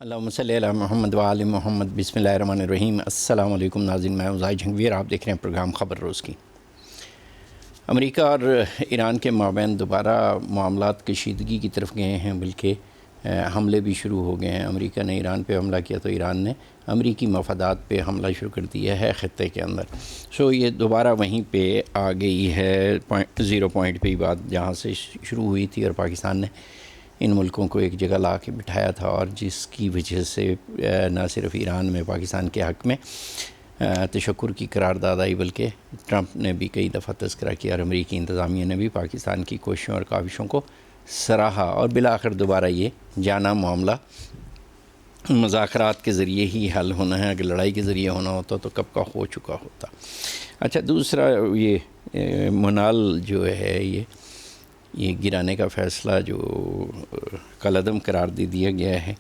اللہم صلی علی محمد وآل محمد بسم اللہ الرحمن الرحیم۔ السلام علیکم ناظرین، میں زاہد جہانگیر، آپ دیکھ رہے ہیں پروگرام خبر روز کی۔ امریکہ اور ایران کے مابین دوبارہ معاملات کشیدگی کی طرف گئے ہیں، بلکہ حملے بھی شروع ہو گئے ہیں۔ امریکہ نے ایران پہ حملہ کیا تو ایران نے امریکی مفادات پہ حملہ شروع کر دیا ہے خطے کے اندر۔ یہ دوبارہ وہیں پہ آ گئی ہے، زیرو پوائنٹ پہ ہی بات جہاں سے شروع ہوئی تھی، اور پاکستان نے ان ملکوں کو ایک جگہ لا کے بٹھایا تھا، اور جس کی وجہ سے نہ صرف ایران میں پاکستان کے حق میں تشکر کی قرارداد آئی، بلکہ ٹرمپ نے بھی کئی دفعہ تذکرہ کیا، اور امریکی انتظامیہ نے بھی پاکستان کی کوششوں اور کاوشوں کو سراہا، اور بالآخر دوبارہ یہ جانا معاملہ مذاکرات کے ذریعے ہی حل ہونا ہے۔ اگر لڑائی کے ذریعے ہونا ہوتا تو کب کا ہو چکا ہوتا۔ اچھا، دوسرا یہ منال جو ہے یہ گرانے کا فیصلہ جو کالعدم قرار دے دیا گیا ہے۔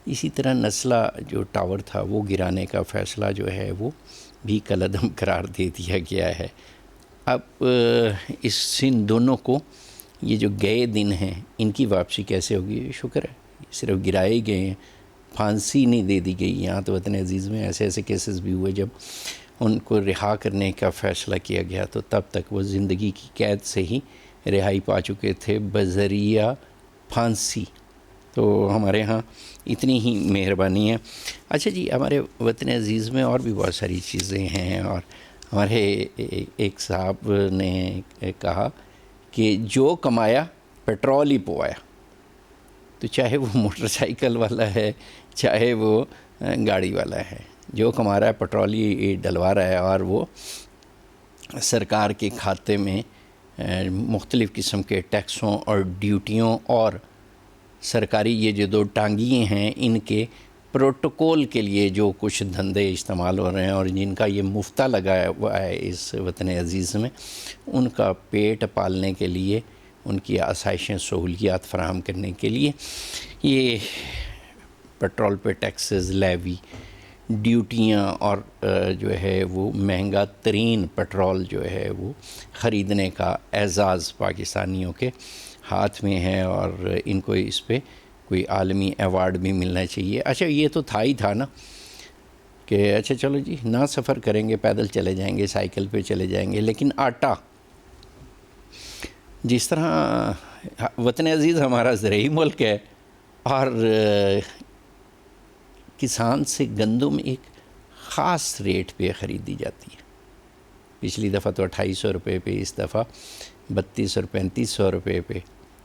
اسی طرح نسلہ جو ٹاور تھا وہ گرانے کا فیصلہ جو ہے وہ بھی کالعدم قرار دے دیا گیا ہے۔ اب ان دونوں کو یہ جو گئے دن ہیں ان کی واپسی کیسے ہوگی؟ شکر ہے صرف گرائے گئے ہیں، پھانسی نہیں دے دی گئی۔ یہاں تو وطن عزیز میں ایسے ایسے کیسز بھی ہوئے جب ان کو رہا کرنے کا فیصلہ کیا گیا تو تب تک وہ زندگی کی قید سے ہی رہائی پا چکے تھے بذریعہ پھانسی۔ تو ہمارے ہاں اتنی ہی مہربانی ہے۔ اچھا جی، ہمارے وطن عزیز میں اور بھی بہت ساری چیزیں ہیں، اور ہمارے ایک صاحب نے کہا کہ جو کمایا پیٹرول ہی پوایا، تو چاہے وہ موٹر سائیکل والا ہے چاہے وہ گاڑی والا ہے، جو کما رہا ہے پیٹرول ہی ڈلوا رہا ہے، اور وہ سرکار کے کھاتے میں مختلف قسم کے ٹیکسوں اور ڈیوٹیوں اور سرکاری یہ جو دو ٹانگیے ہیں ان کے پروٹوکول کے لیے جو کچھ دھندے استعمال ہو رہے ہیں، اور جن کا یہ مفتہ لگایا ہوا ہے اس وطن عزیز میں، ان کا پیٹ پالنے کے لیے، ان کی آسائشیں سہولیات فراہم کرنے کے لیے یہ پیٹرول پہ ٹیکسز، لیوی، ڈیوٹیاں اور جو ہے وہ مہنگا ترین پیٹرول جو ہے وہ خریدنے کا اعزاز پاکستانیوں کے ہاتھ میں ہے، اور ان کو اس پہ کوئی عالمی ایوارڈ بھی ملنا چاہیے۔ اچھا، یہ تو تھا ہی تھا نا کہ اچھا چلو جی، نہ سفر کریں گے، پیدل چلے جائیں گے، سائیکل پہ چلے جائیں گے، لیکن آٹا جس طرح وطن عزیز ہمارا زرعی ملک ہے، اور کسان سے گندم ایک خاص ریٹ پہ خریدی جاتی ہے۔ پچھلی دفعہ تو 2800 روپے پہ، اس دفعہ 3200 اور 3500 روپے پہ،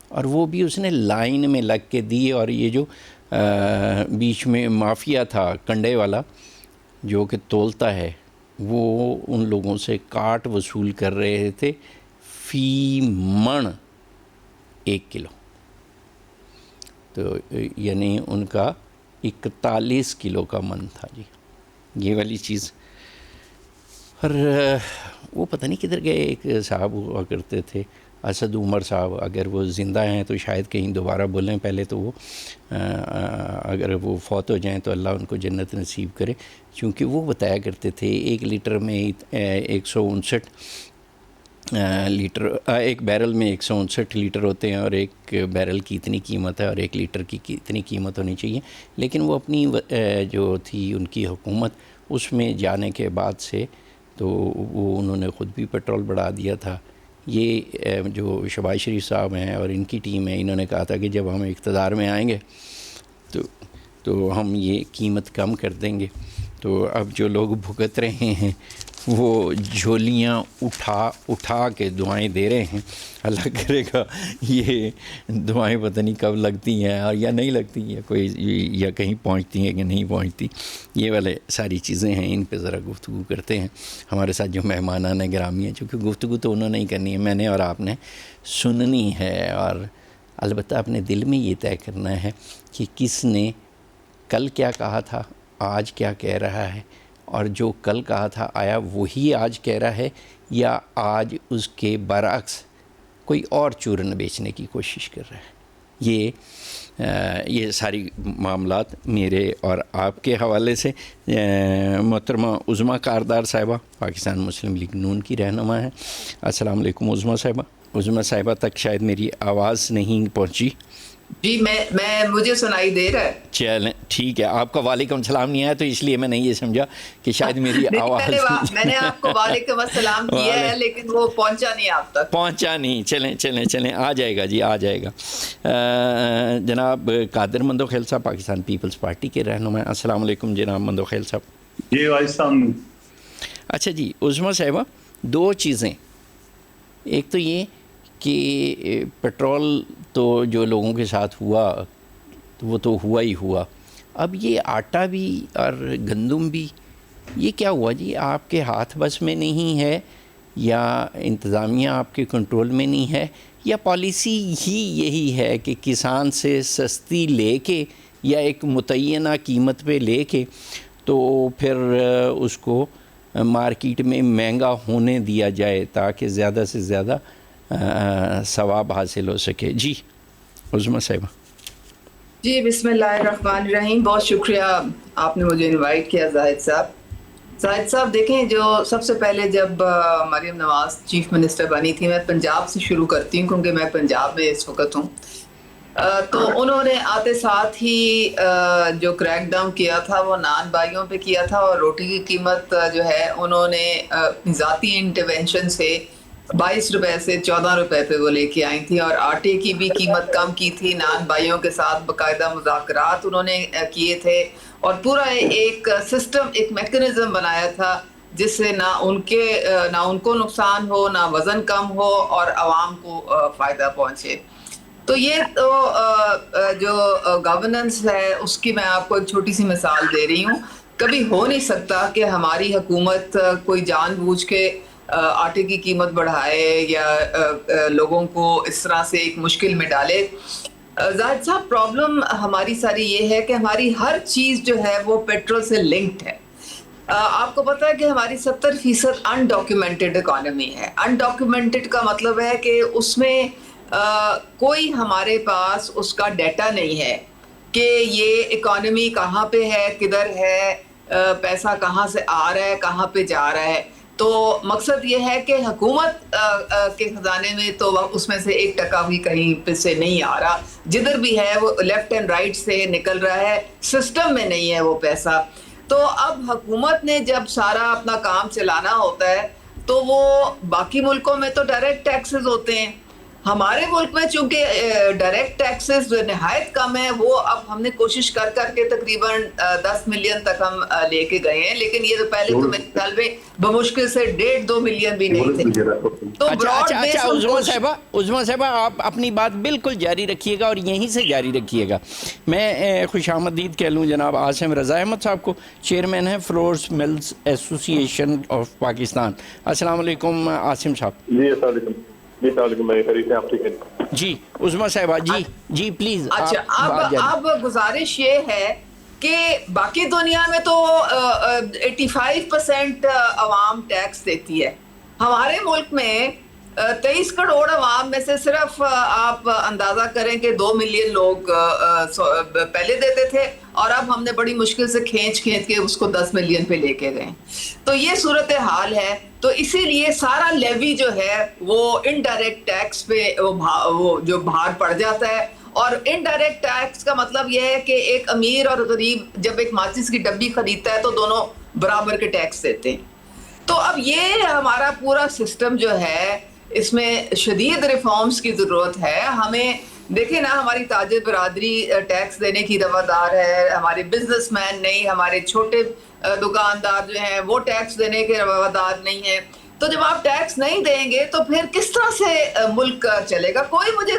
اور وہ بھی اس نے لائن میں لگ کے دی، اور یہ جو بیچ میں مافیا تھا کنڈے والا جو کہ تولتا ہے، وہ ان لوگوں سے کاٹ وصول کر رہے تھے فی من 1 کلو، تو یعنی ان کا 41 کلو کا من تھا جی، یہ والی چیز۔ اور وہ پتہ نہیں کدھر گئے، ایک صاحب ہوا کرتے تھے اسد عمر صاحب، اگر وہ زندہ ہیں تو شاید کہیں دوبارہ بولیں، پہلے تو وہ اگر وہ فوت ہو جائیں تو اللہ ان کو جنت نصیب کرے، چونکہ وہ بتایا کرتے تھے 1 لیٹر میں 159 لیٹر، ایک بیرل میں 159 لیٹر ہوتے ہیں، اور ایک بیرل کی اتنی قیمت ہے، اور 1 لیٹر کی اتنی قیمت ہونی چاہیے، لیکن وہ اپنی جو تھی ان کی حکومت، اس میں جانے کے بعد سے تو وہ انہوں نے خود بھی پیٹرول بڑھا دیا تھا۔ یہ جو شہباز شریف صاحب ہیں اور ان کی ٹیم ہے، انہوں نے کہا تھا کہ جب ہم اقتدار میں آئیں گے تو ہم یہ قیمت کم کر دیں گے۔ تو اب جو لوگ بھگت رہے ہیں وہ جھولیاں اٹھا کے دعائیں دے رہے ہیں، اللہ کرے گا یہ دعائیں پتہ نہیں کب لگتی ہیں، اور یا نہیں لگتی، یا کہیں پہنچتی ہیں کہ نہیں پہنچتی، یہ والے ساری چیزیں ہیں۔ ان پہ ذرا گفتگو کرتے ہیں۔ ہمارے ساتھ جو مہمانان گرامی ہیں، چونکہ گفتگو تو انہوں نے ہی کرنی ہے، میں نے اور آپ نے سننی ہے، اور البتہ اپنے دل میں یہ طے کرنا ہے کہ کس نے کل کیا کہا تھا، آج کیا کہہ رہا ہے، اور جو کل کہا تھا آیا وہی آج کہہ رہا ہے، یا آج اس کے برعکس کوئی اور چورن بیچنے کی کوشش کر رہا ہے۔ یہ ساری معاملات میرے اور آپ کے حوالے سے محترمہ عظمیٰ کاردار صاحبہ پاکستان مسلم لیگ نون کی رہنما ہے۔ السلام علیکم عظمیٰ صاحبہ۔ عظمیٰ صاحبہ تک شاید میری آواز نہیں پہنچی، جی میں مجھے سنائی دے رہا ہے. چلیں ٹھیک ہے. آپ کا وعلیکم السلام نہیں آیا تو اس لیے میں نے یہ سمجھا کہ شاید میری نہیں، آواز میں نے آپ کو وعلیکم السلام کیا ہے لیکن وہ پہنچا نہیں آپ تک. پہنچا نہیں. چلیں آ جائے گا جی، آ جائے گا. جناب قادر مندوخیل صاحب پاکستان پیپلز پارٹی کے رہنما. السلام علیکم جناب مندوخیل صاحب. جی وائس صاحب. اچھا جی عظمیٰ صاحبہ، دو چیزیں. ایک تو یہ کہ پیٹرول تو جو لوگوں کے ساتھ ہوا وہ تو ہوا ہی ہوا. اب یہ آٹا بھی اور گندم بھی، یہ کیا ہوا جی؟ آپ کے ہاتھ بس میں نہیں ہے، یا انتظامیہ آپ کے کنٹرول میں نہیں ہے، یا پالیسی ہی یہی ہے کہ کسان سے سستی لے کے یا ایک متعینہ قیمت پہ لے کے تو پھر اس کو مارکیٹ میں مہنگا ہونے دیا جائے تاکہ زیادہ سے زیادہ ثواب حاصل ہو سکے. جی عظمیٰ صاحبہ. جی بسم اللہ الرحمن الرحیم. بہت شکریہ آپ نے مجھے انوائٹ کیا زاہد صاحب. زاہد صاحب دیکھیں، جو سب سے پہلے جب مریم نواز چیف منسٹر بنی تھی، میں پنجاب سے شروع کرتی ہوں کیونکہ میں پنجاب میں اس وقت ہوں، تو انہوں نے آتے ساتھ ہی جو کریک ڈاؤن کیا تھا وہ نان بھائیوں پہ کیا تھا، اور روٹی کی قیمت جو ہے انہوں نے اپنی ذاتی انٹرونشن سے 22 روپے سے 14 روپے پہ وہ لے کے آئی تھی، اور آٹے کی بھی قیمت کم کی تھی. نان بھائیوں کے ساتھ باقاعدہ مذاکرات انہوں نے کیے تھے، اور پورا ایک سسٹم، ایک میکنزم بنایا تھا جس سے نہ ان کو نقصان ہو، نہ وزن کم ہو، اور عوام کو فائدہ پہنچے. تو یہ تو جو گورننس ہے اس کی میں آپ کو ایک چھوٹی سی مثال دے رہی ہوں. کبھی ہو نہیں سکتا کہ ہماری حکومت کوئی جان بوجھ کے آٹے کی قیمت بڑھائے یا لوگوں کو اس طرح سے ایک مشکل میں ڈالے. زاہد صاحب، پرابلم ہماری ساری یہ ہے کہ ہماری ہر چیز جو ہے وہ پیٹرول سے لنکڈ ہے. آپ کو پتا ہے کہ ہماری 70% انڈاکیومنٹڈ اکانومی ہے. انڈاکیومنٹڈ کا مطلب ہے کہ اس میں کوئی ہمارے پاس اس کا ڈیٹا نہیں ہے کہ یہ اکانومی کہاں پہ ہے، کدھر ہے، پیسہ کہاں سے آ رہا ہے، کہاں پہ جا رہا ہے. تو مقصد یہ ہے کہ حکومت کے خزانے میں تو اس میں سے 1% بھی کہیں پہ سے نہیں آ رہا. جدھر بھی ہے وہ لیفٹ اینڈ رائٹ سے نکل رہا ہے، سسٹم میں نہیں ہے وہ پیسہ. تو اب حکومت نے جب سارا اپنا کام چلانا ہوتا ہے تو وہ باقی ملکوں میں تو ڈائریکٹ ٹیکسز ہوتے ہیں. ہمارے ملک میں چونکہ ڈائریکٹ ٹیکسز نہایت کم ہے، وہ اب ہم نے کوشش کر کے تقریباً 10 ملین تک ہم لے کے گئے ہیں، لیکن یہ تو پہلے تو میرے خیال میں بمشکل سے 1.5-2 ملین بھی نہیں تھے. تو اچھا عظمیٰ صاحبہ آپ اپنی بات بالکل جاری رکھیے گا اور یہیں سے جاری رکھیے گا. میں خوش آمدید کہہ لوں جناب عاصم رضا احمد صاحب کو، چیئرمین ہیں فلورس ملز ایسوسی ایشن آف پاکستان. السلام علیکم عاصم صاحب. جی السلام علیکم. جی السلام علیکم. میں خیریت سے آپ ٹھیک ہیں؟ جی عظمیٰ صاحبہ. جی پلیز. اچھا اب گزارش یہ ہے کہ باقی دنیا میں تو 85% عوام ٹیکس دیتی ہے. ہمارے ملک میں 23 کروڑ عوام میں سے صرف آپ اندازہ کریں کہ 2 ملین لوگ پہلے دیتے تھے، اور اب ہم نے بڑی مشکل سے کھینچ کے اس کو 10 ملین پہ لے کے گئے. تو یہ صورتحال ہے. تو اسی لیے سارا لیوی جو ہے وہ انڈائریکٹ ٹیکس پہ وہ جو بھار پڑ جاتا ہے. اور انڈائریکٹ ٹیکس کا مطلب یہ ہے کہ ایک امیر اور غریب جب ایک ماچس کی ڈبی خریدتا ہے تو دونوں برابر کے ٹیکس دیتے ہیں. تو اب یہ ہمارا پورا سسٹم جو ہے اس میں شدید ریفارمز کی ضرورت ہے. ہمیں دیکھیں نا، ہماری تاجر برادری ٹیکس دینے کی روادار ہے، ہمارے بزنس مین نہیں، ہمارے چھوٹے دکاندار جو ہیں وہ ٹیکس دینے کے روادار نہیں ہیں. تو جب آپ ٹیکس نہیں دیں گے تو پھر کس طرح سے ملک چلے گا؟ کوئی مجھے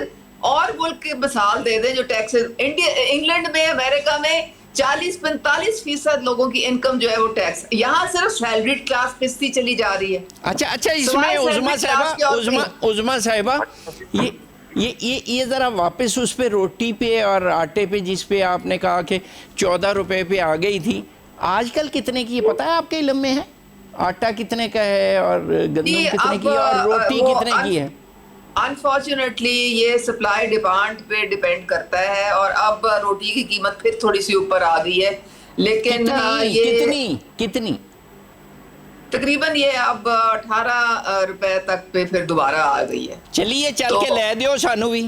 اور ملک کی مثال دے دیں جو ٹیکسز، انگلینڈ میں، امریکہ میں 40-45% لوگوں کی انکم جو ہے وہ ٹیکس. یہاں صرف سیلریڈ کلاس پستی چلی جا رہی ہے. اچھا اس میں عظمیٰ صاحبہ یہ ذرا واپس اس پہ روٹی پہ اور آٹے پہ جس پہ آپ نے کہا کہ 14 روپے پہ آ گئی تھی، آج کل کتنے کی پتہ ہے آپ کے علم میں ہے؟ آٹا کتنے کا ہے اور گندم کتنے کی ہے اور روٹی کتنے کی ہے؟ انفارچونیٹلی یہ سپلائی ڈیمانڈ پہ ڈیپینڈ کرتا ہے، اور اب روٹی کی قیمت پھر تھوڑی سی اوپر آ گئی ہے، لیکن کتنی تقریباً یہ اب 18 روپے تک پہ پھر دوبارہ آ گئی ہے. چلیے چل کے لے دیو سانو بھی.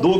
2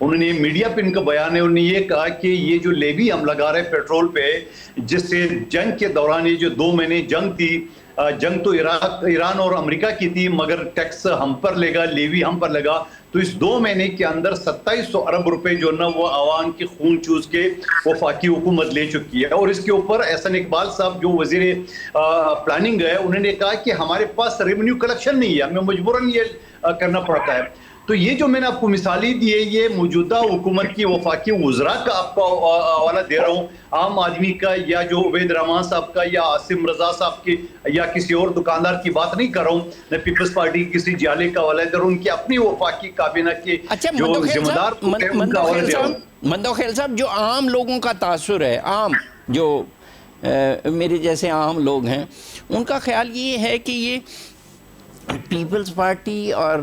انہوں نے میڈیا پہ ان کا بیان ہے, انہوں نے یہ کہا کہ یہ جو لیوی ہم لگا رہے ہیں پیٹرول پہ, جس سے جنگ کے دوران یہ جو 2 مہینے جنگ تھی, جنگ تو ایران اور امریکہ کی تھی, مگر ٹیکس ہم پر لگا, لیوی ہم پر لگا, تو اس 2 مہینے کے اندر 2700 ارب روپے جو نا وہ عوام کی خون چوس کے وفاقی حکومت لے چکی ہے. اور اس کے اوپر احسن اقبال صاحب جو وزیر پلاننگ ہے, انہوں نے کہا کہ ہمارے پاس ریونیو کلیکشن نہیں ہے, ہمیں مجبوراً یہ کرنا پڑتا ہے. تو یہ جو میں نے آپ کو مثالی دی ہے, یہ موجودہ حکومت کی وفاقی وزراء کا آپ کو حوالہ دے رہا ہوں, عام آدمی کا یا جو عبید الرحمان صاحب کا یا عاصم رضا صاحب کی یا کسی اور دکاندار کی بات نہیں کر رہا ہوں, میں پیپلز پارٹی کی کسی جالے کا حوالہ دے رہا ہوں, ان کی اپنی وفاقی کابینہ کے جو ذمہ دار ان کا حوالہ دے رہا ہوں. مندوخیل صاحب, جو عام لوگوں کا تاثر ہے, عام جو میرے جیسے عام لوگ ہیں, ان کا خیال یہ ہے کہ یہ پیپلز پارٹی اور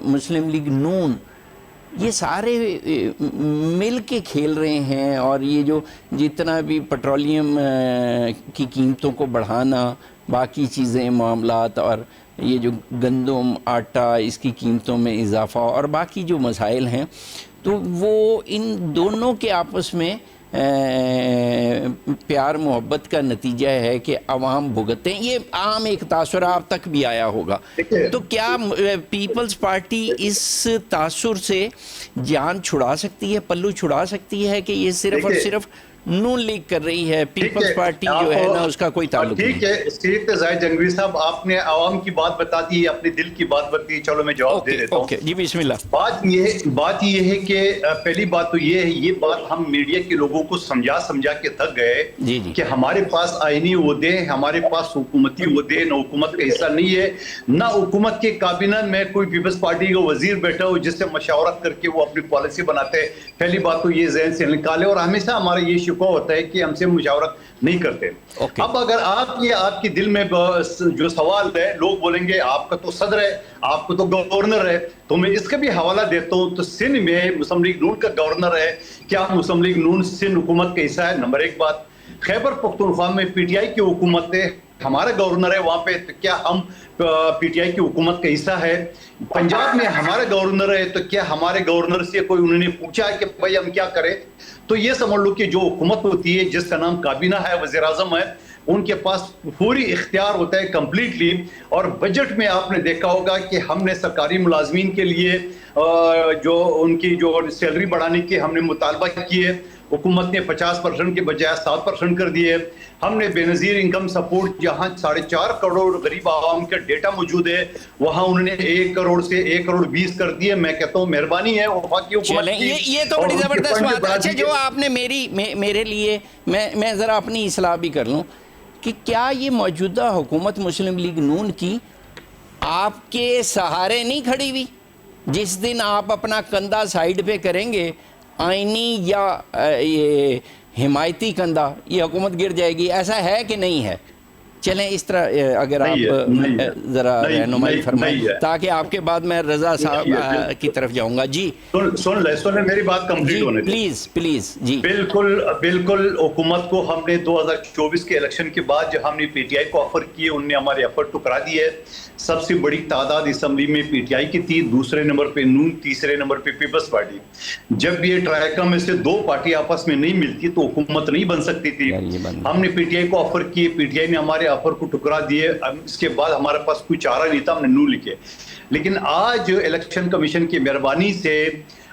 مسلم لیگ نون یہ سارے مل کے کھیل رہے ہیں, اور یہ جو جتنا بھی پٹرولیم کی قیمتوں کو بڑھانا, باقی چیزیں معاملات, اور یہ جو گندم آٹا اس کی قیمتوں میں اضافہ اور باقی جو مسائل ہیں, تو وہ ان دونوں کے آپس میں پیار محبت کا نتیجہ ہے کہ عوام بھگتیں. یہ عام ایک تاثر آپ تک بھی آیا ہوگا, تو کیا پیپلز پارٹی اس تاثر سے جان چھڑا سکتی ہے, پلو چھڑا سکتی ہے, کہ یہ صرف اور صرف نون لیگ کر رہی ہے, پیپلز پارٹی جو ہے نا اس کا کوئی تعلق نہیں؟ ٹھیک ہے سید زاہد جنگوی صاحب, آپ نے عوام کی بات بتا دی, اپنے دل کی بات بتا دی, چلو میں جواب دے دیتا ہوں. جی بسم اللہ. بات یہ ہے کہ پہلی بات تو یہ ہے, یہ بات ہم میڈیا کے لوگوں کو سمجھا کے تھک گئے کہ ہمارے پاس آئینی عہدے, ہمارے پاس حکومتی عہدے, نہ حکومت کا حصہ نہیں ہے, نہ حکومت کے کابینہ میں کوئی پیپلز پارٹی کا وزیر بیٹھا ہو جس سے مشاورت کر کے وہ اپنی پالیسی بناتے ہیں. پہلی بات تو یہ ذہن سے نکالے, اور ہمیشہ ہمارا یہ شکوہ ہوتا ہے کہ ہم سے مشاورت نہیں کرتے. اب اگر آپ کے دل میں جو سوال ہے, لوگ بولیں گے آپ کا تو صدر ہے, آپ کو تو گورنر ہے, تو میں اس کا بھی حوالہ دیتا ہوں. تو سندھ میں مسلم لیگ نون کا گورنر ہے, کیا مسلم لیگ نون سندھ حکومت کا حصہ ہے؟ نمبر 1 بات. خیبر پختونخوا میں پی ٹی آئی کی حکومت ہے, ہمارا گورنر ہے وہاں پہ, تو کیا ہم پی ٹی آئی کی حکومت کا حصہ ہے؟ پنجاب میں ہمارا گورنر ہے, تو کیا ہمارے گورنر سے کوئی انہوں نے پوچھا کہ بھائی ہم کیا کریں؟ تو یہ سمجھ لو کہ جو حکومت ہوتی ہے, جس کا نام کابینہ ہے, وزیر اعظم ہے, ان کے پاس پوری اختیار ہوتا ہے کمپلیٹلی. اور بجٹ میں آپ نے دیکھا ہوگا کہ ہم نے سرکاری ملازمین کے لیے جو ان کی جو سیلری بڑھانے کے ہم نے مطالبہ کیے, حکومت نے 50% کے بجائے 7% کر دیے. ہم نے بے نظیر انکم سپورٹ, جہاں 4.5 کروڑ غریب عوام کا ڈیٹا موجود ہے, وہاں انہوں نے 1 کروڑ سے 1 کروڑ 20 کر دیے. میں کہتا ہوں مہربانی ہے وفاقی حکومت کی. یہ تو بڑی زبردست بات ہے. اچھا, جو آپ نے میرے لیے, میں ذرا اپنی اصلاح بھی کر لوں, کہ کیا یہ موجودہ حکومت مسلم لیگ نون کی آپ کے سہارے نہیں کھڑی ہوئی؟ جس دن آپ اپنا کندھا سائیڈ پہ کریں گے, آئینی یا یہ حمایتی کندھا, یہ حکومت گر جائے گی. ایسا ہے کہ نہیں ہے؟ چلیں اس طرح اگر آپ ذرا رہنمائی فرمائیں, تاکہ آپ کے بعد میں رضا صاحب کی طرف جاؤں گا. جی سن لے میری بات کمپلیٹ ہونے دیں پلیز. جی بالکل حکومت کو ہم نے 2024 کے الیکشن کے بعد جو ہم نے پی ٹی آئی کو آفر کیے, انہوں نے ہمارے ایفرٹ ٹکرا دیے. سب سے بڑی تعداد اسمبلی میں پی ٹی آئی کی تھی, دوسرے نمبر پہ نون, تیسرے نمبر پہ پیپلز پارٹی. جب یہ ٹرائیکا میں سے 2 پارٹی آپس میں نہیں ملتی تو حکومت نہیں بن سکتی تھی. ہم نے پی ٹی آئی کو آفر کیے, پی ٹی آئی نے ہمارے آفر کو ٹکرا دیے. اس کے بعد ہمارے پاس کوئی چارہ نہیں تھا, ہم نے نون لکھے. لیکن آج الیکشن کمیشن کی مہربانی سے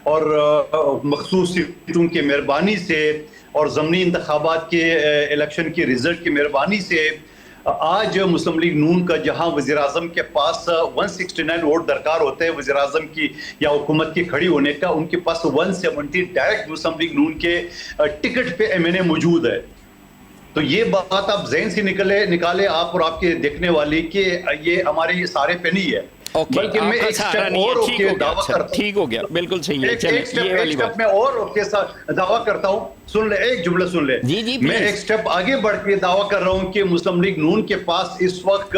اور مخصوص سیٹوں کی مہربانی سے اور ضمنی انتخابات کے الیکشن کی رزلٹ کی مہربانی سے آج مسلم لیگ نون کا, جہاں وزیر اعظم کے پاس 169 ووٹ درکار ہوتے ہیں وزیر اعظم کی یا حکومت کی کھڑی ہونے کا, ان کے پاس 170 ڈائریکٹ مسلم لیگ نون کے ٹکٹ پہ ایم این اے موجود ہے. تو یہ بات آپ ذہن سے نکالے آپ اور آپ کے دیکھنے والی, کہ یہ ہمارے سارے پہ نہیں ہے. بلکہ میں ایک سٹیپ اور کے دعویٰ کرتا ہوں. ٹھیک ہو گیا, بالکل صحیح ہے. ایک سٹیپ میں اور کے ساتھ دعویٰ کرتا ہوں, سن لے, ایک جملہ سن لے. میں ایک سٹیپ آگے بڑھ کے دعویٰ کر رہا ہوں کہ مسلم لیگ نون کے پاس اس وقت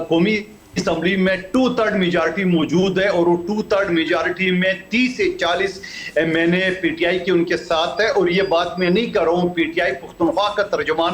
قومی اسمبلی میں 2/3 میجارٹی موجود ہے, اور وہ 2/3 میجارٹی میں 30 سے 40 M N A P T I کے ان کے ساتھ ہے. اور یہ بات میں نہیں کر رہا ہوں, پی ٹی آئی پختونخوا کا ترجمان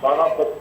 12%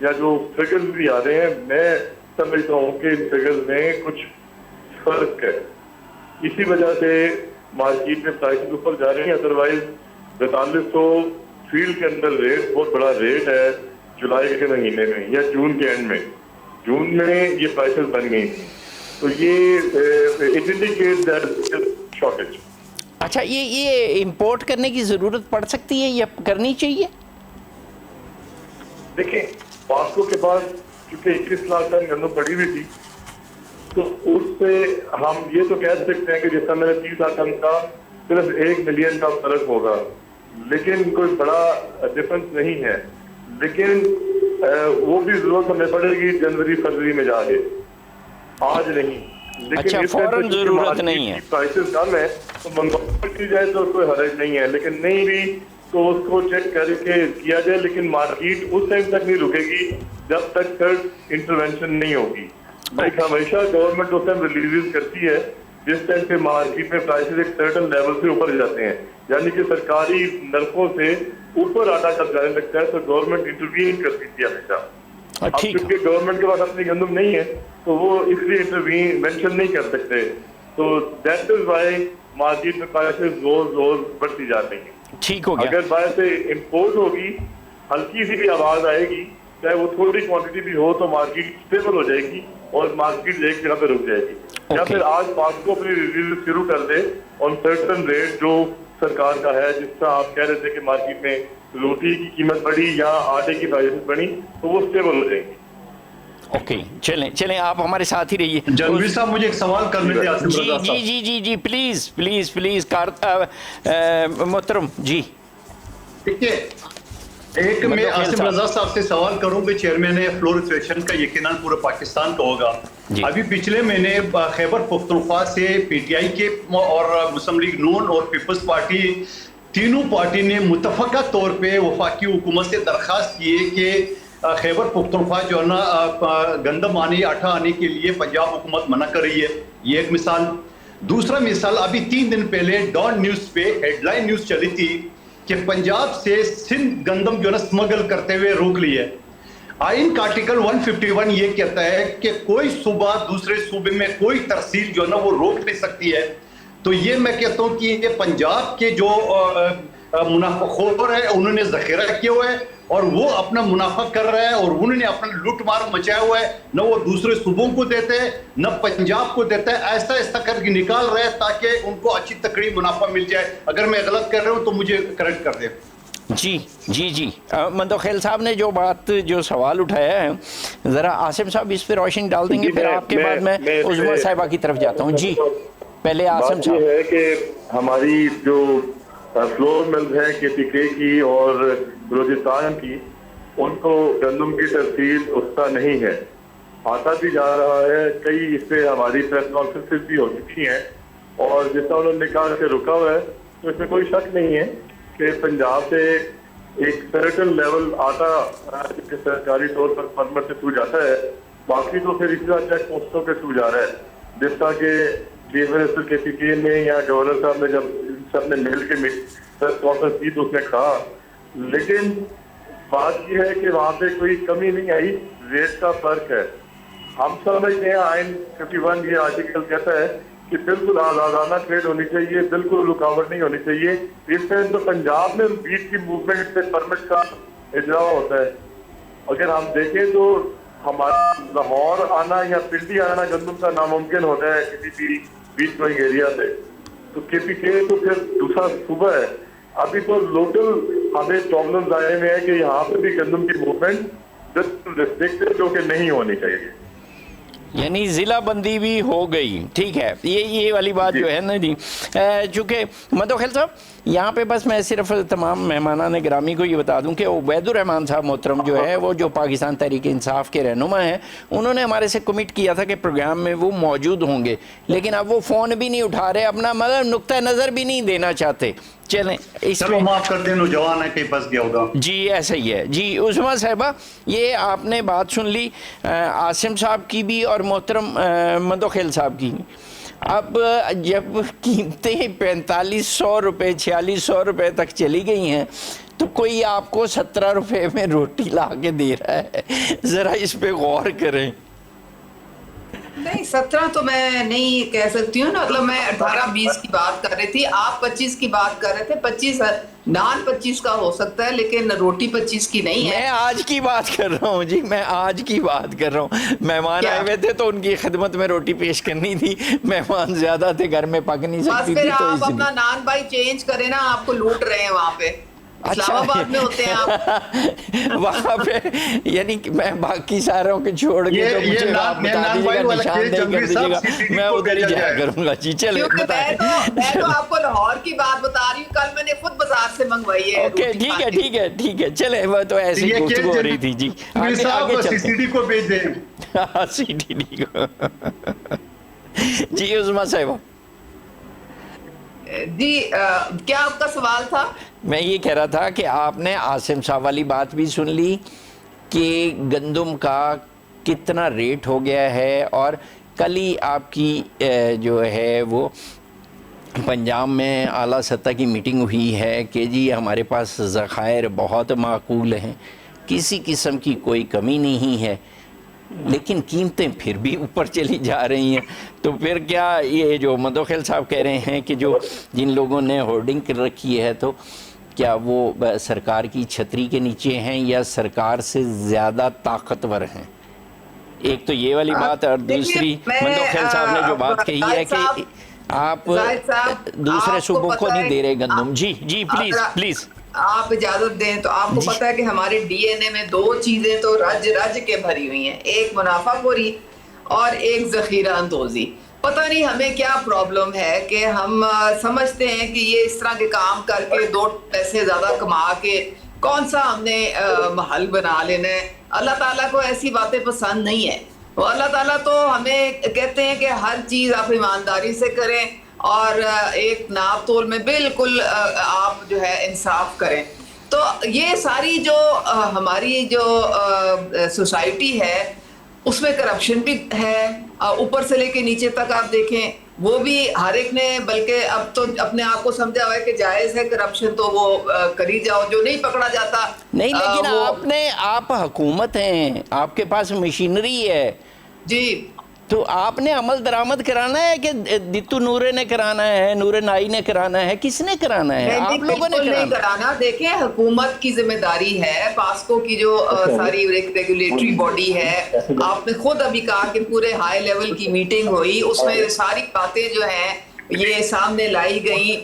یا جو فگرز بھی آ رہے ہیں میں سمجھتا ہوں کہ ان فگرز میں کچھ فرق ہے. اسی وجہ سے مارکیٹ میں پرائسز اوپر جا رہے ہیں. ادروائز 4200 فیلڈ کے اندر ریٹ بہت بڑا ریٹ ہے جولائی کے مہینے میں یا جون کے اینڈ میں. جون میں یہ پرائسز بن گئی تھیں تو یہ اٹ انڈیکیٹ دیٹ شارٹیج. اچھا یہ امپورٹ کرنے کی ضرورت پڑ سکتی ہے یا کرنی چاہیے؟ دیکھیں پاسکو کے بعد چونکہ 21 لاکھ ٹن گندم پڑی ہوئی تھی تو اس سے ہم یہ تو کہہ سکتے ہیں کہ جس طرح میں نے 30 لاکھ ٹن کا صرف 1 ملین کا فرق ہوگا لیکن کوئی بڑا ڈفرنس نہیں ہے. لیکن وہ بھی ضرورت ہمیں پڑے گی جنوری فروری میں جا کے, آج نہیں. اچھا فوراً ضرورت نہیں ہے. پرائسز کم ہے تو منگوائی کی جائے تو کوئی حرج نہیں ہے, لیکن نہیں بھی تو اس کو چیک کر کے کیا جائے. لیکن مارکیٹ اس ٹائم تک نہیں رکے گی جب تک تھرڈ انٹروینشن نہیں ہوگی. لائک ہمیشہ گورنمنٹ اس ٹائم ریلیز کرتی ہے جس ٹائم پہ مارکیٹ میں پرائسز ایک سرٹن لیول سے اوپر جاتے ہیں, یعنی کہ سرکاری نرخوں سے اوپر آٹا جب جانے لگتا ہے تو گورنمنٹ انٹروین کرتی تھی ہمیشہ. اب کیونکہ گورنمنٹ کے پاس اپنی گندم نہیں ہے تو وہ اس لیے انٹروینشن نہیں کر سکتے, تو دیٹ از وائی مارکیٹ میں پرائسز روز بڑھتی جاتی ہیں. ٹھیک ہو گیا. اگر باہر سے امپورٹ ہوگی ہلکی سی بھی آواز آئے گی چاہے وہ تھوڑی کوانٹٹی بھی ہو تو مارکیٹ اسٹیبل ہو جائے گی اور مارکیٹ ایک جگہ پہ رک جائے گی. یا پھر آج پاسکو اپنی ریلیز شروع کر دے آن سرٹن ریٹ جو سرکار کا ہے, جس طرح آپ کہہ رہے تھے کہ مارکیٹ میں روٹی کی قیمت بڑھی یا آٹے کی پرائسز بڑھی تو وہ اسٹیبل ہو جائیں گی. اوکے چلیں آپ ہمارے ساتھ ہی رہیے. جنویر صاحب مجھے ایک سوال کرنے دیں عاصم رضا صاحب. جی پلیز محترم جی. دیکھیے ایک میں عاصم رضا صاحب سے سوال کروں کہ چیئرمین فلور ایسوسیشن کا یقیناً پورے پاکستان کا ہوگا. ابھی پچھلے مہینے خیبر پختونخوا سے پی ٹی آئی کے اور مسلم لیگ نون اور پیپلز پارٹی تینوں پارٹی نے متفقہ طور پہ وفاقی حکومت سے درخواست کی ہے کہ خیبر پختونخوا جو ہے نا گندم آنے آٹا آنے کے لیے پنجاب حکومت منع کر رہی ہے. یہ ایک مثال. دوسرا مثال ابھی 3 دن پہلے ڈان نیوز پہ ہیڈ لائن نیوز چلی تھی کہ پنجاب سے سندھ گندم جو ہے نا اسمگل کرتے ہوئے روک لی ہے. آئین کا آرٹیکل 151 یہ کہتا ہے کہ کوئی صوبہ دوسرے صوبے میں کوئی ترسیل جو ہے نا وہ روک نہیں سکتی ہے. تو یہ میں کہتا ہوں کہ یہ پنجاب کے جو منافع خور ہے انہوں نے ذخیرہ کیا ہوا ہے اور وہ اپنا منافع کر رہا ہے اور انہوں نے اپنا لوٹ مار مچایا ہوا ہے. نہ وہ دوسرے صوبوں کو دیتے ہیں نہ پنجاب کو دیتا ہے. ایسا کر کے نکال رہے ہیں تاکہ ان کو اچھی تکڑی منافع مل جائے. اگر میں غلط کر رہا ہوں تو مجھے کریکٹ کر دیں. جی مندوخیل صاحب نے جو سوال اٹھایا ہے ذرا عاصم صاحب اس پہ روشنی ڈال دیں گے, پھر آپ کے بعد میں عظمیٰ صاحبہ کی طرف جاتا ہوں. جی پہلے عاصم صاحب. یہ ہے کہ ہماری جو فلور ملز ہے کے پی کے کی اور بلوچستان کی ان کو گندم کی ترسیل اٹھتا نہیں ہے. آتا بھی جا رہا ہے. کئی اس پہ ہماری پریس کانفرنسز بھی ہو چکی ہیں اور جس طرح انہوں نے کہا کہ رکا ہوا ہے تو اس میں کوئی شک نہیں ہے کہ پنجاب سے ایک سرٹن لیول آتا سرکاری طور پر فرمر سے چھو جاتا ہے, باقی تو پھر اسی طرح چیک پوسٹوں کے چھو جا رہا ہے. جس طرح کہ چیف منسٹر کے پی کے نے یا گورنر صاحب نے جب سب نے مل کے پریس کانفرنس کی تو اس نے کہا. لیکن بات یہ ہے کہ وہاں پہ کوئی کمی نہیں آئی, ریٹ کا فرق ہے. ہم سمجھتے ہیں آئین 51 یہ آرٹیکل کہتا ہے کہ بالکل آزادانہ ٹریڈ ہونی چاہیے, بالکل رکاوٹ نہیں ہونی چاہیے. اس ٹائم تو پنجاب میں بیٹ کی موومنٹ سے پرمٹ کا اجرا ہوتا ہے. اگر ہم دیکھیں تو ہمارا لاہور آنا یا پنڈی آنا گندم کا ناممکن ہوتا ہے کسی بھی بیچ گوئنگ ایریا سے. تو کے پی کے تو پھر دوسرا صوبہ ہے. ابھی تو لوکل ہمیں پرابلمز آئے ہوئے ہیں کہ یہاں پہ بھی گندم کی موومنٹ ریسٹرکٹڈ جو کہ نہیں ہونی چاہیے, یعنی ضلع بندی بھی ہو گئی. ٹھیک ہے, یہ والی بات جو ہے نا جی. چونکہ مندوخیل صاحب یہاں پہ بس میں صرف تمام مہمانان گرامی کو یہ بتا دوں کہ عبید الرحمان صاحب محترم جو ہے وہ جو پاکستان تحریک انصاف کے رہنما ہیں, انہوں نے ہمارے سے کمٹ کیا تھا کہ پروگرام میں وہ موجود ہوں گے, لیکن اب وہ فون بھی نہیں اٹھا رہے, اپنا مطلب نقطہ نظر بھی نہیں دینا چاہتے. چلیں اس میں معاف کر دیں, نوجوان ہے کہیں پھنس گیا ہوگا. جی ایسا ہی ہے. جی عظمیٰ صاحبہ یہ آپ نے بات سن لی عاصم صاحب کی بھی اور محترم مندوخیل صاحب کی. اب جب قیمتیں 4500 روپے 4600 روپے تک چلی گئی ہیں تو کوئی آپ کو 17 روپے میں روٹی لا کے دے رہا ہے، ذرا اس پہ غور کریں۔ نہیں 17 تو میں نہیں کہہ سکتی ہوں نا، مطلب میں 18-20 کی بات کر رہی تھی، آپ 25 کی بات کر رہے تھے۔ 25 نان 25 کا ہو سکتا ہے لیکن روٹی 25 کی نہیں ہے۔ میں آج کی بات کر رہا ہوں جی، میں آج کی بات کر رہا ہوں۔ مہمان آئے ہوئے تھے تو ان کی خدمت میں روٹی پیش کرنی تھی، مہمان زیادہ تھے، گھر میں پک نہیں سکتی تھی، تو آپ اپنا نان بھائی چینج کریں نا، آپ کو لوٹ رہے ہیں وہاں پہ، اسلام آباد میں ہوتے ہیں آپ وہاں پہ، یعنی میں باقی ساروں کے چھوڑ کے جو مجھے آپ بتا دیجیے گا، نشاندہی کر دیجیے گا، میں ادھر ہی جایا کروں گا جی۔ چلے بتائیں۔ میں تو آپ کو لاہور کی بات بتا رہی ہوں، کل میں نے خود بازار سے منگوائی ہے۔ اوکے ٹھیک ہے ٹھیک ہے ٹھیک ہے، چلے وہ تو ایسی گفتگو ہو رہی تھی جی، آگے چلتے سی ڈی کو بھیج دیں۔ سی ڈی ڈی کو جی عظمیٰ صاحبہ۔ جی کیا آپ کا سوال تھا؟ میں یہ کہہ رہا تھا کہ آپ نے عاصم صاحب والی بات بھی سن لی کہ گندم کا کتنا ریٹ ہو گیا ہے، اور کل ہی آپ کی جو ہے وہ پنجاب میں اعلیٰ سطح کی میٹنگ ہوئی ہے کہ جی ہمارے پاس ذخائر بہت معقول ہیں، کسی قسم کی کوئی کمی نہیں ہے، لیکن قیمتیں پھر بھی اوپر چلی جا رہی ہیں۔ تو پھر کیا یہ جو مدوخیل صاحب کہہ رہے ہیں کہ جو جن لوگوں نے ہورڈنگ کر رکھی ہے، تو کیا وہ سرکار کی چھتری کے نیچے ہیں یا سرکار سے زیادہ طاقتور ہیں؟ ایک تو یہ والی بات، اور دوسری مدوخیل صاحب نے جو بات کہی ہے کہ آپ دوسرے صوبوں کو نہیں دے رہے گندم۔ جی جی پلیز پلیز آپ اجازت دیں تو آپ کو پتہ ہے کہ ہمارے ڈی این اے میں 2 چیزیں تو رج رج کے بھری ہوئی ہیں، ایک منافع خوری اور ایک ذخیرہ اندوزی۔ پتہ نہیں ہمیں کیا پرابلم ہے کہ ہم سمجھتے ہیں کہ یہ اس طرح کے کام کر کے 2 پیسے زیادہ کما کے کون سا ہم نے محل بنا لینا ہے۔ اللہ تعالیٰ کو ایسی باتیں پسند نہیں ہے۔ وہ اللہ تعالیٰ تو ہمیں کہتے ہیں کہ ہر چیز آپ ایمانداری سے کریں اور ایک ناپ تول میں بالکل آپ جو ہے انصاف کریں۔ تو یہ ساری جو ہماری جو سوسائٹی ہے اس میں کرپشن بھی ہے، اوپر سے لے کے نیچے تک آپ دیکھیں، وہ بھی ہر ایک نے، بلکہ اب تو اپنے آپ کو سمجھا ہوا ہے کہ جائز ہے کرپشن تو وہ کری جاؤ، جو نہیں پکڑا جاتا نہیں۔ لیکن آپ حکومت ہیں، آپ کے پاس مشینری ہے جی، تو آپ نے عمل درآمد کرانا ہے کہ دتو نورے نے کرانا ہے، نور نائی نے کرانا ہے، کس نے کرانا ہے؟ آپ لوگوں نے کرانا۔ دیکھیں حکومت کی ذمہ داری ہے، پاسکو کی جو ساری ریگولیٹری باڈی ہے، آپ نے خود ابھی کہا کہ پورے ہائی لیول کی میٹنگ ہوئی، اس میں ساری باتیں جو ہیں یہ سامنے لائی گئی،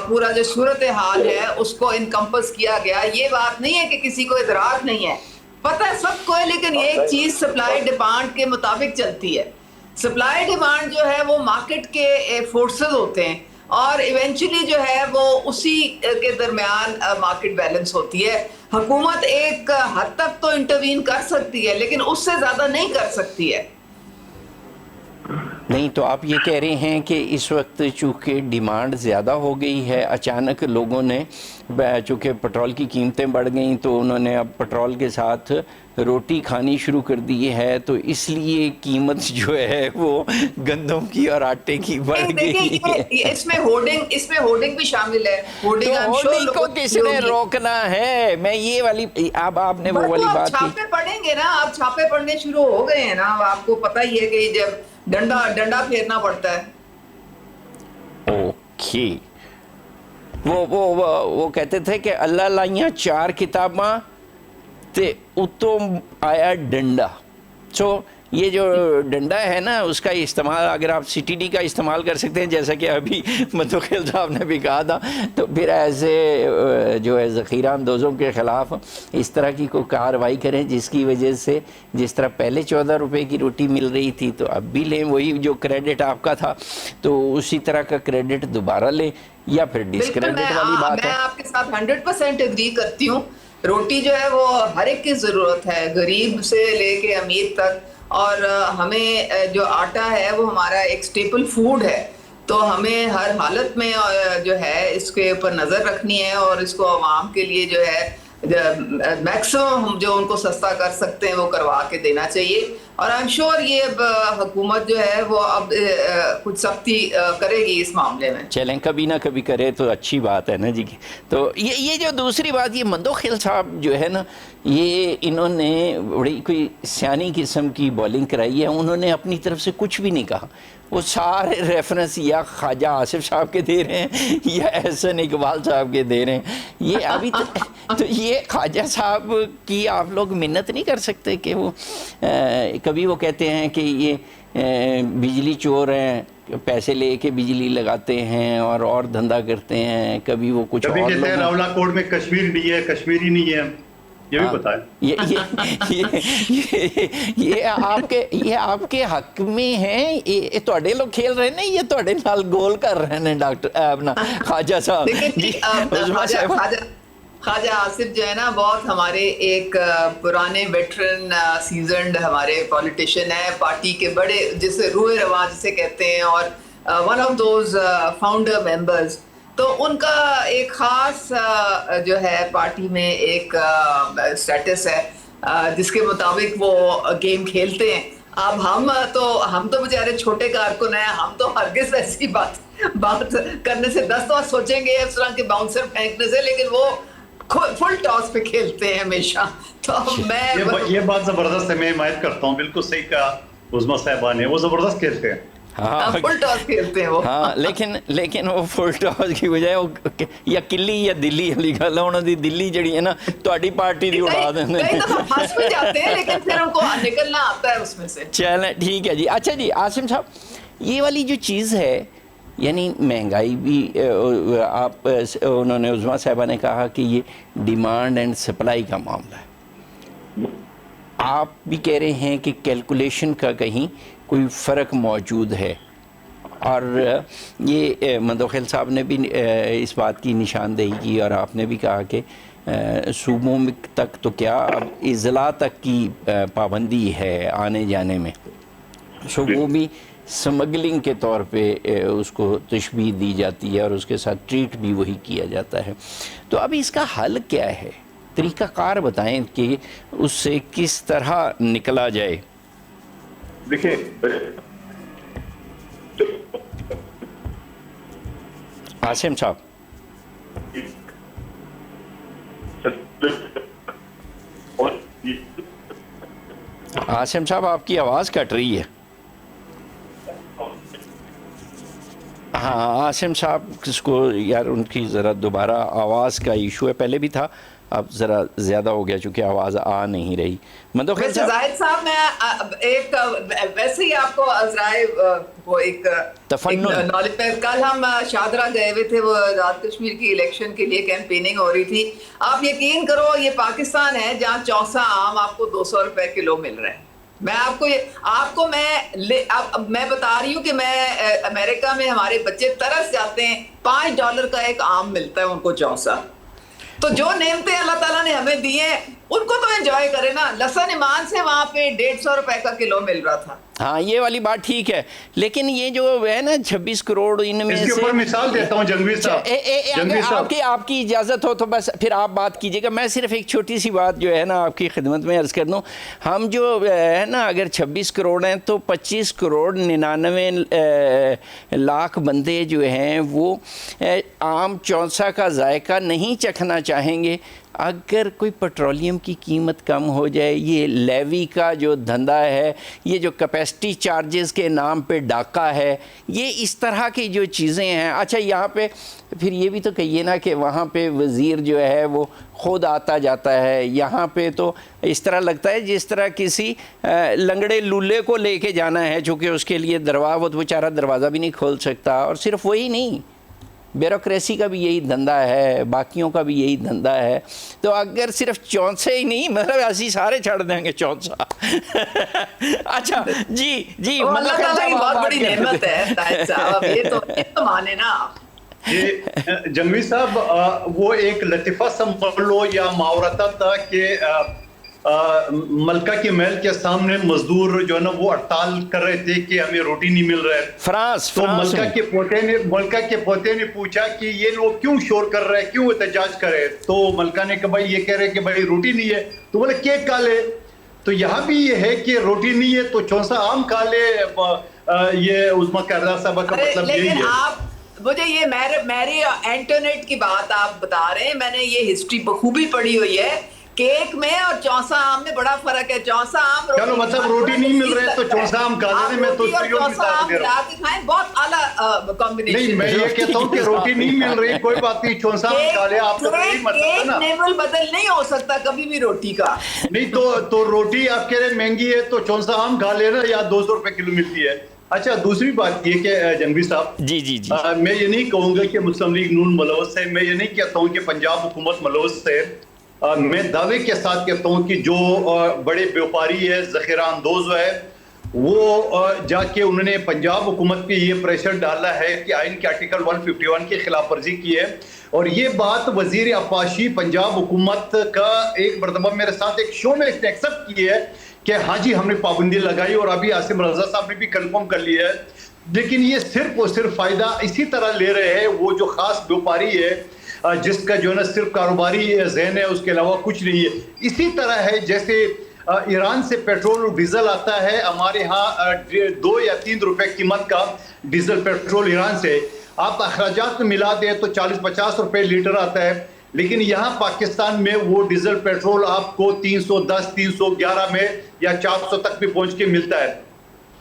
پورا جو صورتحال ہے اس کو انکمپس کیا گیا۔ یہ بات نہیں ہے کہ کسی کو ادراک نہیں ہے، پتہ ہے سب کو ہے، لیکن ایک چیز سپلائی ڈیمانڈ کے مطابق چلتی ہے۔ سپلائی ڈیمانڈ جو ہے وہ مارکیٹ کے فورسز ہوتے ہیں، اور ایونچولی جو ہے وہ اسی کے درمیان مارکیٹ بیلنس ہوتی ہے۔ حکومت ایک حد تک تو انٹروین کر سکتی ہے لیکن اس سے زیادہ نہیں کر سکتی ہے۔ نہیں تو آپ یہ کہہ رہے ہیں کہ اس وقت چونکہ ڈیمانڈ زیادہ ہو گئی ہے، اچانک لوگوں نے، چونکہ پٹرول کی قیمتیں بڑھ گئیں تو انہوں نے اب پٹرول کے ساتھ روٹی کھانی شروع کر دی ہے، تو اس لیے قیمت جو ہے وہ گندم کی اور آٹے کی بڑھ گئی ہے۔ اس میں ہورڈنگ بھی شامل ہے۔ ہورڈنگ کو کس نے روکنا ہے؟ میں یہ والی، اب آپ نے وہ والی بات کی، چھاپے پڑیں گے نا، آپ چھاپے پڑنے شروع ہو گئے ہیں نا، آپ کو پتہ ہی ہے کہ جب ڈنڈا پھیرنا پڑتا ہے۔ اوکے، وہ کہتے تھے کہ اللہ لائیاں 4 کتاباں تے اتوں آیا ڈنڈا۔ سو یہ جو ڈنڈا ہے نا، اس کا استعمال اگر آپ سی ٹی ڈی کا استعمال کر سکتے ہیں، جیسا کہ ابھی مدوخیل صاحب نے بھی کہا تھا، تو پھر ایسے جو ہے ذخیرہ اندوزوں کے خلاف اس طرح کی کوئی کارروائی کریں جس کی وجہ سے جس طرح پہلے 14 روپے کی روٹی مل رہی تھی تو اب بھی لیں وہی جو کریڈٹ آپ کا تھا، تو اسی طرح کا کریڈٹ دوبارہ لیں، یا پھر ڈسکریڈٹ والی بات ہے۔ میں آپ کے ساتھ 100% ایگری کرتی ہوں۔ روٹی جو ہے وہ ہر ایک کی ضرورت ہے، غریب سے لے کے امیر تک، اور ہمیں جو آٹا ہے وہ ہمارا ایک سٹیپل فوڈ ہے، تو ہمیں ہر حالت میں جو ہے اس کے اوپر نظر رکھنی ہے، اور اس کو عوام کے لیے جو ہے میکسیمم ہم جو ان کو سستا کر سکتے ہیں وہ کروا کے دینا چاہیے۔ اور آئی ایم شیور یہ اب حکومت جو ہے وہ اب کچھ سختی کرے گی اس معاملے میں. چلیں کبھی نہ کبھی کرے تو اچھی بات ہے نا جی. تو یہ جو دوسری بات یہ مندوخیل صاحب جو ہے نا یہ انہوں نے بڑی کوئی سیانی قسم کی بولنگ کرائی ہے. انہوں نے اپنی طرف سے کچھ بھی نہیں کہا. وہ سارے ریفرنس یا خواجہ آصف صاحب کے دے رہے ہیں یا احسن اقبال صاحب کے دے رہے ہیں. یہ ابھی تو یہ خواجہ صاحب کی آپ لوگ منت نہیں کر سکتے کہ وہ کبھی وہ کہتے ہیں کہ یہ بجلی چور ہیں, پیسے لے کے بجلی لگاتے ہیں اور دھندا کرتے ہیں, کبھی وہ کچھ اور کہتے ہیں راولہ کوٹ میں کشمیر نہیں ہے, کشمیری نہیں ہے, یہ بھی پتا ہے. یہ آپ کے حق میں ہیں, یہ تواڈے لوگ کھیل رہے ہیں, یہ تواڈے نال گول کر رہے ہیں ڈاکٹر اپنا خواجہ صاحب. خواجہ آصف جو ہے نا بہت ہمارے ایک پرانے ویٹرن سیزنڈ ہمارے پولیٹیشین ہیں, پارٹی کے بڑے جسے روح رواں جسے کہتے ہیں, اور one of those founder members. تو ان کا ایک خاص جو ہے پارٹی میں ایک اسٹیٹس ہے جس کے مطابق وہ گیم کھیلتے ہیں. اب ہم تو بیچارے چھوٹے کارکن ہیں, ہم تو ہرگز ایسی بات کرنے سے 10 دفعہ سوچیں گے اس طرح کے باؤنسر پھینکنے سے, لیکن وہ فل ٹاس پہ کھیلتے ہیں ہمیشہ. تو میں یہ بات زبردست ہے, میں حمایت کرتا ہوں, بالکل صحیح کہا عظمیٰ صاحبہ نے, وہ زبردست کھیلتے ہیں. فل ٹاس کھیلتے ہیں وہ. ہاں لیکن وہ فل ٹاس کی بجائے وہ یا کلی یا دلی والی گل ہے, انہوں دی دلی جڑی ہے نا تہاڈی پارٹی دی اڑا دیندے ہیں. کئی دفعہ پھنس بھی جاتے ہیں لیکن پھر ان کو نکلنا آتا ہے اس میں سے. چلیں ٹھیک ہے جی. اچھا جی عاصم صاحب یہ والی جو چیز ہے یعنی مہنگائی بھی آپ انہوں نے عظمیٰ صاحبہ نے کہا کہ یہ ڈیمانڈ اینڈ سپلائی کا معاملہ ہے. آپ بھی کہہ رہے ہیں کہ کیلکولیشن کا کہیں کوئی فرق موجود ہے, اور یہ مندوخیل صاحب نے بھی اس بات کی نشاندہی کی, اور آپ نے بھی کہا کہ صوبوں تک تو کیا اب اضلاع تک کی پابندی ہے آنے جانے میں, سو وہ بھی سمگلنگ کے طور پہ اس کو تشبیہ دی جاتی ہے اور اس کے ساتھ ٹریٹ بھی وہی کیا جاتا ہے. تو اب اس کا حل کیا ہے, طریقہ کار بتائیں کہ اس سے کس طرح نکلا جائے. دیکھیں عاصم صاحب عاصم صاحب آپ کی آواز کٹ رہی ہے. ہاں عاصم صاحب کس کو یار ان کی ذرا دوبارہ آواز کا ایشو ہے, پہلے بھی تھا اب ذرا زیادہ ہو گیا چونکہ آواز آ نہیں رہی. ویسے زاہد صاحب میں ایک ویسے ہی آپ کو عذرائے وہ ایک نالج میں, کل ہم شاہدرہ گئے ہوئے تھے, وہ آزاد کشمیر کی الیکشن کے لیے کیمپیننگ ہو رہی تھی. آپ یقین کرو یہ پاکستان ہے جہاں 64 آم آپ کو 200 روپے کلو مل رہے ہیں. میں بتا رہی ہوں کہ میں امریکہ میں ہمارے بچے ترس جاتے ہیں, $5 کا ایک آم ملتا ہے ان کو 64. تو جو نعمتیں اللہ تعالیٰ نے ہمیں دی ہیں ان کو تو انجوائے کرے نا. لسن ایمان سے وہاں پہ 150 روپے کا کلو مل رہا تھا. ہاں یہ والی بات ٹھیک ہے, لیکن یہ جو ہے نا 26 کروڑ ان میں سے, اس کے اوپر مثال دیتا ہوں جنگوی صاحب, آپ کی اجازت ہو تو بس پھر آپ بات کیجئے گا. میں صرف ایک چھوٹی سی بات جو ہے نا آپ کی خدمت میں عرض کر دوں. ہم جو ہے نا اگر 26 کروڑ ہیں تو 25 کروڑ 99 لاکھ بندے جو ہیں وہ عام 64 کا ذائقہ نہیں چکھنا چاہیں گے. اگر کوئی پیٹرولیم کی قیمت کم ہو جائے, یہ لیوی کا جو دھندا ہے, یہ جو کیپیسٹی چارجز کے نام پہ ڈاکہ ہے, یہ اس طرح کی جو چیزیں ہیں. اچھا یہاں پہ پھر یہ بھی تو کہیے نا کہ وہاں پہ وزیر جو ہے وہ خود آتا جاتا ہے, یہاں پہ تو اس طرح لگتا ہے جس طرح کسی لنگڑے لولے کو لے کے جانا ہے, چونکہ اس کے لیے وہ بیچارہ دروازہ بھی نہیں کھول سکتا. اور صرف وہی نہیں, بیوروکریسی کا بھی یہی دھندا ہے, باقیوں کا بھی یہی دھندا ہے. تو اگر صرف 64 ہی نہیں, مطلب ایسی سارے چھڑ دیں گے 64. اچھا جی اللہ تعالیٰ کی بہت بڑی نعمت ہے طاہر صاحب, یہ تو مانے نا. جنگوی صاحب وہ ایک لطیفہ سمجھ لو یا محاورہ تھا کہ ملکہ کے محل کے سامنے مزدور جو ہے نا وہ ہڑتال کر رہے تھے کہ ہمیں روٹی نہیں مل رہا ہے. فرانس تو ملکہ کے پوتے نے پوچھا کہ یہ لوگ کیوں شور کر رہے ہیں, کیوں احتجاج کر رہے ہیں. تو ملکہ نے کہا بھائی یہ کہہ رہے کہ بھائی روٹی نہیں ہے. تو بولے کیک کھا لے. تو یہاں بھی یہ ہے کہ روٹی نہیں ہے تو چونسا آم کھا لے، یہ عظمیٰ کردار صاحبہ کا مطلب یہی ہے. لیکن آپ مجھے یہ میری انٹرنیٹ کی بات آپ بتا رہے ہیں، میں نے یہ ہسٹری بخوبی پڑھی ہوئی ہے، کیک میں اور چونسا آم میں بڑا فرق ہے. چونسا آم چلو مطلب روٹی نہیں مل رہے تو چونسا آم کھا لیں. میں تو چونسا آم ملا کے کھائیں، بہت اعلیٰ کمبینیشن. نہیں، میں یہ کہتا ہوں کہ روٹی نہیں مل رہی، کوئی بات نہیں، چونسا آم کھا لیں. آپ کا یہی مطلب ہے نا. لیول بدل نہیں ہو سکتا کبھی بھی روٹی کا. نہیں تو روٹی آپ کہہ رہے مہنگی ہے تو چونسا آم کھا لے نا، یا 200 روپے کلو ملتی ہے. اچھا، دوسری بات یہ کہ جنوی صاحب، جی جی جی، میں یہ نہیں کہوں گا کہ مسلم لیگ نون ملوث ہے، میں یہ نہیں کہتا ہوں کہ پنجاب حکومت ملوث ہے. میں دعوے کے ساتھ کہتا ہوں کہ جو بڑے بیوپاری ہے، ذخیرہ اندوز ہے، وہ جا کے انہوں نے پنجاب حکومت پہ یہ پریشر ڈالا ہے کہ آئین کے آرٹیکل 151 کی خلاف ورزی کی ہے. اور یہ بات وزیر آبپاشی پنجاب حکومت کا ایک مرتبہ میرے ساتھ ایک شو میں ایکسیپٹ کی ہے کہ ہاں جی ہم نے پابندی لگائی، اور ابھی عاصم رضا صاحب نے بھی کنفرم کر لیا ہے. لیکن یہ صرف اور صرف فائدہ اسی طرح لے رہے ہیں وہ جو خاص بیوپاری ہے، جس کا جو ہے نا صرف کاروباری ذہن ہے، اس کے علاوہ کچھ نہیں ہے. اسی طرح ہے جیسے ایران سے پیٹرول اور ڈیزل آتا ہے، ہمارے ہاں 2 یا 3 روپے قیمت کا ڈیزل پیٹرول ایران سے آپ اخراجات میں ملا دیں تو 40-50 روپے لیٹر آتا ہے. لیکن یہاں پاکستان میں وہ ڈیزل پیٹرول آپ کو 310 311 میں یا 400 تک بھی پہنچ کے ملتا ہے.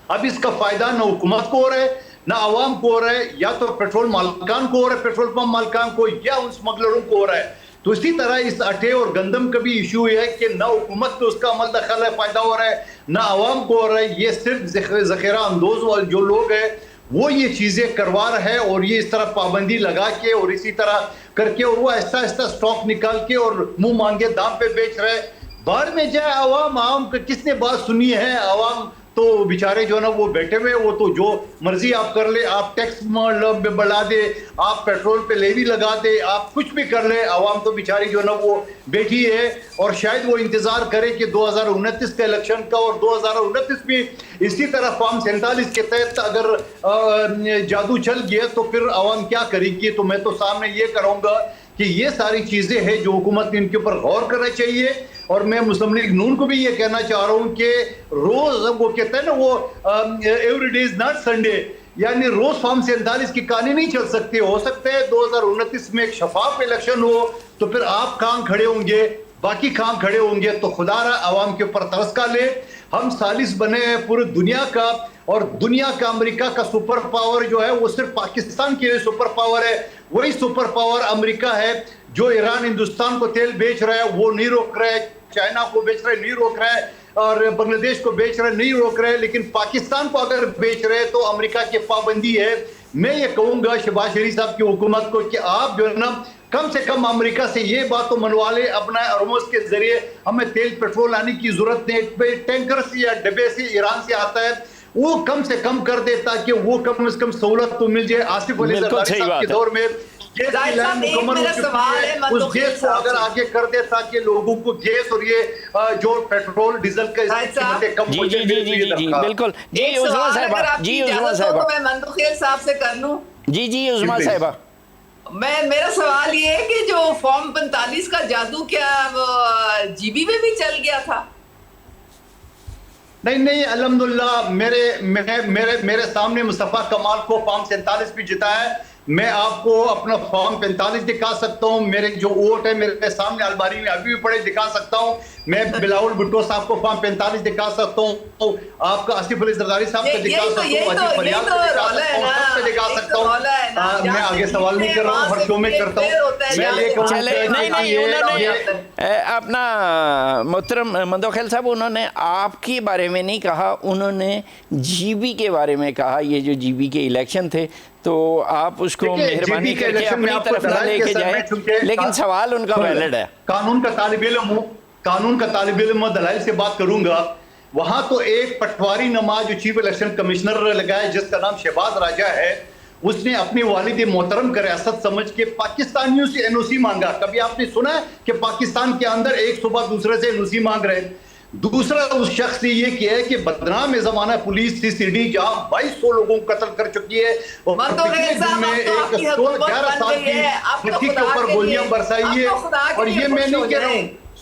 اب اس کا فائدہ نہ حکومت کو ہو رہا ہے نہ عوام کو ہو رہا ہے، یا تو پیٹرول مالکان کو ہو رہا ہے، پیٹرول پمپ مالکان کو، یا ان اسمگلروں کو ہو رہا ہے. تو اسی طرح اس آٹے اور گندم کا بھی ایشو ہے کہ نہ حکومت کو اس کا عمل دخل ہے فائدہ ہو رہا ہے، نہ عوام کو ہو رہا ہے. یہ صرف ذخیرہ اندوز والے جو لوگ ہیں وہ یہ چیزیں کروا رہا ہے، اور یہ اس طرح پابندی لگا کے اور اسی طرح کر کے، اور وہ آہستہ آہستہ سٹاک نکال کے اور منہ مانگے دام پہ بیچ رہے. بعد میں جائے عوام کا کس نے بات سنی ہے؟ عوام تو بیچارے جو ہے نا وہ بیٹھے ہوئے، وہ تو جو مرضی آپ کر لے، آپ ٹیکس بڑھا دے، آپ پیٹرول پہ لیوی لگا دے، آپ کچھ بھی کر لے، عوام تو بیچاری جو ہے نا وہ بیٹھی ہے. اور شاید وہ انتظار کرے کہ 2029 کا الیکشن کا، اور 2029 بھی اسی طرح فارم 47 کے تحت اگر جادو چل گیا تو پھر عوام کیا کرے گی. تو میں تو سامنے یہ کروں گا کہ یہ ساری چیزیں ہیں جو حکومت نے ان کے اوپر غور کرنا چاہیے. اور میں مسلم لیگ نون کو بھی یہ کہنا چاہ رہا ہوں کہ روز وہ کہتے ہیں نا وہ every day is not Sunday, یعنی روز فارم 47 کی کہانی نہیں چل سکتی. ہو سکتا ہے 2029 میں ایک شفاف الیکشن ہو تو پھر آپ کام کھڑے ہوں گے، باقی کام کھڑے ہوں گے. تو خدا را عوام کے اوپر ترس کا لے. ہم ثالث بنے ہیں پورے دنیا کا، اور دنیا کا امریکہ کا سپر پاور جو ہے وہ صرف پاکستان کے لیے سپر پاور ہے. وہی سپر پاور امریکہ ہے جو ایران ہندوستان کو تیل بیچ رہا ہے وہ نہیں روک رہا ہے، چائنا کو بیچ رہا ہے نہیں روک رہا ہے، اور بنگلہ دیش کو بیچ رہا ہے نہیں روک رہا ہے. لیکن پاکستان کو اگر بیچ رہے تو امریکہ کی پابندی ہے. میں یہ کہوں گا شہباز شریف صاحب کی حکومت کو کہ آپ جو ہے نا کم سے کم امریکہ سے یہ بات تو منوا لے اپنا ارموز کے ذریعے ہمیں تیل پیٹرول آنے کی ضرورت نہیں، ٹینکر سے یا ڈبے سے ایران سے آتا ہے وہ کم سے کم کر دے تاکہ وہ کم از کم سہولت تو مل جائے. آصف علی زرداری صاحب کے دور میں گیس کی لائن مکمل ہو چکی ہے، اس گیس کو اگر آگے کر دے تاکہ لوگوں کو گیس اور یہ جو پیٹرول ڈیزل کا قیمتیں کم ہو جائیں. جی بالکل. جی عظمیٰ صاحبہ، جی عظمیٰ صاحبہ، میں منتخیل صاحب سے کر لوں. جی عظمیٰ صاحبہ، میرا سوال یہ ہے کہ جو فارم 45 کا جادو کیا وہ جی بی میں بھی چل گیا تھا؟ نہیں الحمدللہ میرے سامنے مصطفیٰ کمال کو فارم 47 بھی جتا ہے. میں آپ کو اپنا فارم 45 دکھا سکتا ہوں، میرے جو ووٹ ہے میرے سامنے الماری میں ابھی بھی پڑے دکھا سکتا ہوں. میں بلاول بھٹو صاحب کو فارم 45 دکھا سکتا ہوں، آپ کا آصف علی زرداری صاحب کو دکھا سکتا ہوں، عجیب فریاد کو دکھا سکتا ہوں، سب سے دکھا سکتا ہوں. میں آگے سوال نہیں کر رہا ہوں، ہر شو میں کرتا ہوں. میں یہ کہوں نہیں اپنا محترم منتخیل صاحب انہوں نے آپ کے بارے میں نہیں کہا، انہوں نے جی بی کے بارے میں کہا. یہ جو جی بی کے الیکشن تھے تو آپ اس کو مہربانی کر کے اپنی طرف نہ لے کے جائیں، لیکن سوال ان کا ویلڈ ہے. قانون کا طالب علم دلائل سے بات کروں گا. وہاں تو ایک پٹواری نما جو چیف الیکشن کمشنر لگا ہے جس کا نام شہباز راجہ ہے، اس نے اپنی والد محترم کا ریاست سمجھ کے پاکستانیوں سے این او سی مانگا. کبھی آپ نے سنا ہے کہ پاکستان کے اندر ایک صوبہ دوسرے سے این او سی مانگ رہے ہیں؟ دوسرا اس شخص نے یہ کیا ہے کہ بدنام زمانہ پولیس سی سی ڈی جہاں 2200 لوگوں کو قتل کر چکی ہے، اور پچھلے دن میں ایک 11 سال کی بچی کے اوپر گولیاں برسائی ہے. اور یہ میں نہیں کہہ رہا ہوں،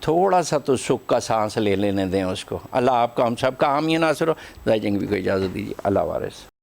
تھوڑا سا تو سکھ کا سانس لے لینے دیں اس کو. اللہ آپ کا ہم سب کا حامی ناصر ہو. ذرا جنگ بھی کو اجازت دیجیے. اللہ وارث.